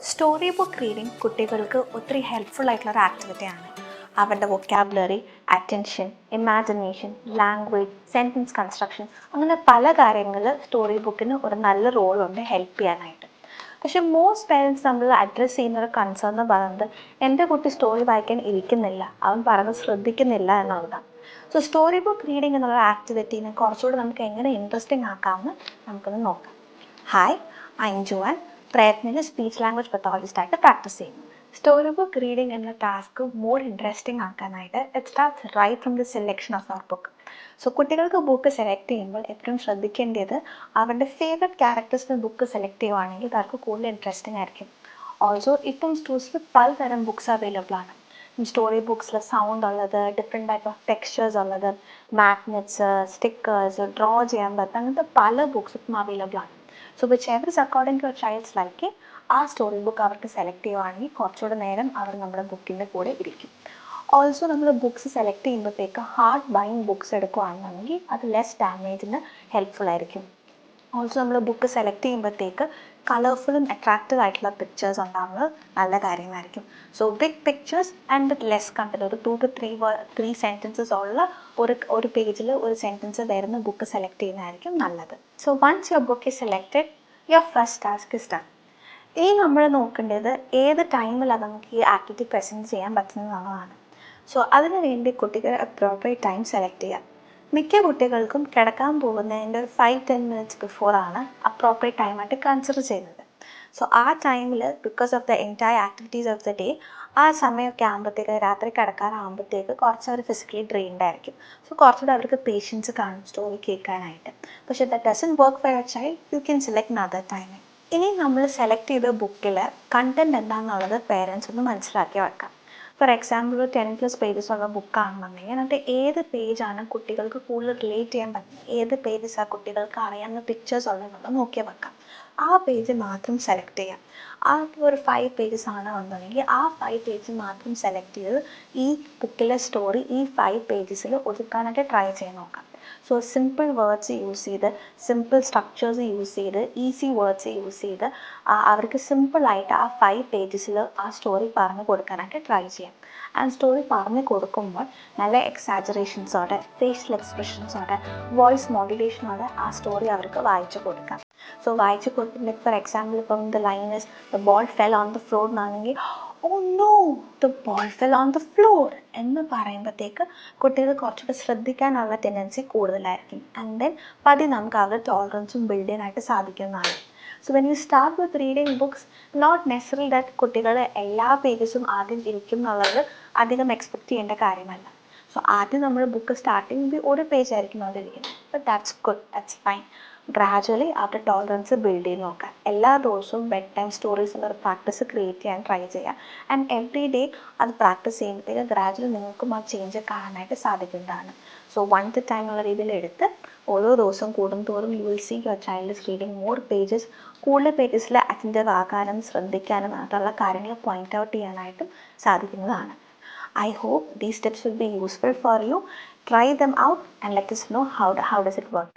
Story book reading കുട്ടികൾക്ക് ഒത്തിരി helpful ആയിട്ടുള്ള ഒരു ആക്ടിവിറ്റിയാണ്. അവരുടെ vocabulary, attention, imagination, language, sentence construction അങ്ങനെ പല കാര്യങ്ങൾ സ്റ്റോറി ബുക്കിന് ഒരു നല്ല റോളുണ്ട് ഹെൽപ്പ് ചെയ്യാനായിട്ട്. പക്ഷെ മോസ്റ്റ് പേരൻസ് നമ്മൾ അഡ്രസ്സ് ചെയ്യുന്ന ഒരു കൺസേൺ എന്ന് പറയുന്നത് എൻ്റെ കുട്ടി സ്റ്റോറി വായിക്കാൻ ഇരിക്കുന്നില്ല, അവൻ പറയുന്നത് ശ്രദ്ധിക്കുന്നില്ല എന്നുള്ളതാണ്. സോ സ്റ്റോറി ബുക്ക് റീഡിംഗ് എന്നുള്ള ആക്ടിവിറ്റീനെ കുറച്ചുകൂടി നമുക്ക് എങ്ങനെ ഇൻട്രസ്റ്റിംഗ് ആക്കാമെന്ന് നമുക്കൊന്ന് നോക്കാം. Hi, I am Joan. പ്രയത്നിച്ച് സ്പീച്ച് ലാംഗ്വേജ് പത്തോളജിസ്റ്റായിട്ട് പ്രാക്ടീസ് ചെയ്യും. സ്റ്റോറി ബുക്ക് റീഡിംഗ് എന്ന ടാസ്ക് മോർ ഇൻട്രസ്റ്റിംഗ് ആക്കാനായിട്ട് it starts right from the selection of our book. So കുട്ടികൾക്ക് ബുക്ക് സെലക്ട് ചെയ്യുമ്പോൾ എപ്പോഴും ശ്രദ്ധിക്കേണ്ടത് അവരുടെ ഫേവററ്റ് ക്യാരക്ടേഴ്സിന് ബുക്ക് സെലക്ട് ചെയ്യുവാണെങ്കിൽ അവർക്ക് കൂടുതൽ ഇൻട്രസ്റ്റിംഗ് ആയിരിക്കും. ഓൾസോ ഇപ്പം സ്റ്റോഴ്സിൽ പലതരം ബുക്സ് അവൈലബിൾ ആണ്. സ്റ്റോറി ബുക്സിൽ സൗണ്ട് ഉള്ളത്, ഡിഫറെൻറ്റ് ടൈപ്പ് ഓഫ് ടെക്സ്ചേഴ്സ് ഉള്ളത്, മാഗ്നറ്റ്സ്, സ്റ്റിക്കേഴ്സ്, ഡ്രോ ചെയ്യാൻ പറ്റും, അങ്ങനത്തെ പല ബുക്സ് ഇപ്പം അവൈലബിൾ ആണ്. So whichever is according to child's like ആ സ്റ്റോറി ബുക്ക് അവർക്ക് സെലക്ട് ചെയ്യുവാണെങ്കിൽ കുറച്ചുകൂടെ നേരം അവർ നമ്മുടെ ബുക്കിൻ്റെ കൂടെ ഇരിക്കും. ഓൾസോ നമ്മൾ ബുക്സ് സെലക്ട് ചെയ്യുമ്പോഴത്തേക്ക് ഹാർഡ് ബൈൻഡ് ബുക്സ് എടുക്കുകയാണെന്നുണ്ടെങ്കിൽ അത് ലെസ് ഡാമേജിന് ഹെൽപ്ഫുൾ ആയിരിക്കും. ഓൾസോ നമ്മൾ ബുക്ക് സെലക്ട് ചെയ്യുമ്പോഴത്തേക്ക് കളർഫുള്ളും അട്രാക്റ്റീവ് ആയിട്ടുള്ള പിക്ചേഴ്സ് ഉണ്ടാകുന്നത് നല്ല കാര്യങ്ങളായിരിക്കും. So big pictures and with less content, ഒരു 2 to 3 സെൻറ്റൻസസ് ഉള്ള ഒരു പേജിൽ ഒരു സെൻറ്റൻസ് വരുന്ന ബുക്ക് സെലക്ട് ചെയ്യുന്നതായിരിക്കും നല്ലത്. So once your book is selected, your first task is done. ഇനി നമ്മൾ നോക്കേണ്ടത് ഏത് ടൈമിലാണ് നമുക്ക് ഈ ആക്ടിവിറ്റി പ്രസൻറ്റ് ചെയ്യാൻ പറ്റുന്നതാണ്. സോ അതിനു വേണ്ടി കുട്ടികൾ അപ്രോപ്രിയേറ്റ് ടൈം സെലക്ട് ചെയ്യാം. മിക്ക കുട്ടികൾക്കും കിടക്കാൻ പോകുന്നതിൻ്റെ 5-10 മിനിറ്റ്സ് ബിഫോറാണ് അപ്രോപ്രിയേറ്റ് ടൈമായിട്ട് കൺസിഡർ ചെയ്യുന്നത്. സോ ആ ടൈമിൽ because of the entire activities of the day ആ സമയമൊക്കെ ആകുമ്പോഴത്തേക്ക് രാത്രി കിടക്കാനാകുമ്പോഴത്തേക്ക് കുറച്ച് അവർ ഫിസിക്കലി ഡ്രെയിൻഡ് ആയിരിക്കും. സോ കുറച്ചുകൂടെ അവർക്ക് പേഷ്യൻസ് കാണും സ്റ്റോറി കേൾക്കാനായിട്ട്. പക്ഷേ that doesn't work for your child, you can select another timing. ഇനി നമ്മൾ സെലക്ട് ചെയ്ത ബുക്കിൽ കണ്ടൻറ് എന്താണെന്നുള്ളത് പേരൻസ് ഒന്ന് മനസ്സിലാക്കി വെക്കാം. ഫോർ എക്സാമ്പിൾ ഒരു 10+ പേജസ് ഉള്ള ബുക്കാണെന്നുണ്ടെങ്കിൽ എന്നിട്ട് ഏത് പേജാണ് കുട്ടികൾക്ക് കൂടുതൽ റിലേറ്റ് ചെയ്യാൻ പറ്റുന്നത്, ഏത് പേജസ് ആ കുട്ടികൾക്ക് അറിയാവുന്ന പിക്ചേഴ്സ് ഉള്ളതെന്നുള്ളത് നോക്കിയാൽ വെക്കാം. ആ പേജ് മാത്രം സെലക്ട് ചെയ്യാം. ആ ഒരു 5 പേജസ് ആണെന്നുണ്ടെങ്കിൽ ആ 5 പേജ് മാത്രം സെലക്ട് ചെയ്ത് ഈ ബുക്കിലെ സ്റ്റോറി ഈ 5 പേജസിൽ ഒതുക്കാനായിട്ട് ട്രൈ ചെയ്ത് നോക്കാം. സോ സിമ്പിൾ വേർഡ്സ് യൂസ് ചെയ്ത്, സിമ്പിൾ സ്ട്രക്ചേഴ്സ് യൂസ് ചെയ്ത്, ഈസി വേർഡ്സ് യൂസ് ചെയ്ത് അവർക്ക് സിമ്പിളായിട്ട് ആ 5 പേജസിൽ ആ സ്റ്റോറി പറഞ്ഞു കൊടുക്കാനായിട്ട് ട്രൈ ചെയ്യാം. ആൻഡ് സ്റ്റോറി പറഞ്ഞു കൊടുക്കുമ്പോൾ നല്ല എക്സാജറേഷൻസോടെ, ഫേഷ്യൽ എക്സ്പ്രഷൻസോടെ, വോയിസ് മോഡുലേഷനോടെ ആ സ്റ്റോറി അവർക്ക് വായിച്ചു കൊടുക്കാം. സോ വായിച്ചു കൊടുക്കുമ്പോൾ ഫോർ എക്സാമ്പിൾ ഇപ്പം the line is the ball fell on the floor എന്നാണെങ്കിൽ oh no the ball fell on the floor എന്ന് പറയുമ്പോഴത്തേക്ക് കുട്ടികൾ കുറച്ചുകൂടി ശ്രദ്ധിക്കാനുള്ള ടെൻഡൻസി കൂടുതലായിരിക്കും. ആൻഡ് ദെൻ പതി നമുക്ക് അവരുടെ ടോളറൻസും ബിൽഡ് ചെയ്യാനായിട്ട് സാധിക്കുന്നതാണ്. So when you start with reading books, not necessary that കുട്ടികൾ എല്ലാ പേജസും ആദ്യം ഇരിക്കും എന്നുള്ളത് അധികം എക്സ്പെക്റ്റ് ചെയ്യേണ്ട കാര്യമല്ല. സോ ആദ്യം നമ്മൾ ബുക്ക് സ്റ്റാർട്ടിങ് ഒരു പേജ് ആയിരിക്കും അതിരിക്കുന്നത്. But that's good, that's fine. Gradually അവരുടെ ടോളറൻസ് ബിൽഡ് ചെയ്ത് നോക്കാം. എല്ലാ ദിവസവും ബെഡ് ടൈം സ്റ്റോറീസ് എന്നൊരു പ്രാക്ടീസ് ക്രിയേറ്റ് ചെയ്യാൻ ട്രൈ ചെയ്യാം. ആൻഡ് എവറി ഡേ അത് പ്രാക്ടീസ് ചെയ്യുമ്പോഴത്തേക്ക് ഗ്രാജുവലി നിങ്ങൾക്കും ആ ചേഞ്ച് കാണാനായിട്ട് സാധിക്കുന്നതാണ്. സോ വൺ ദ ടൈം എന്നുള്ള രീതിയിൽ എടുത്ത് ഓരോ ദിവസം കൂടുന്തോറും you will see your child is reading more pages. കൂടുതൽ പേജസിൽ അറ്റൻറ്റീവ് ആകാനും ശ്രദ്ധിക്കാനും അതുള്ള കാര്യങ്ങൾ പോയിന്റ് ഔട്ട് ചെയ്യാനായിട്ടും സാധിക്കുന്നതാണ്. I hope these tips will be useful for you. Try them out and let us know how does it work.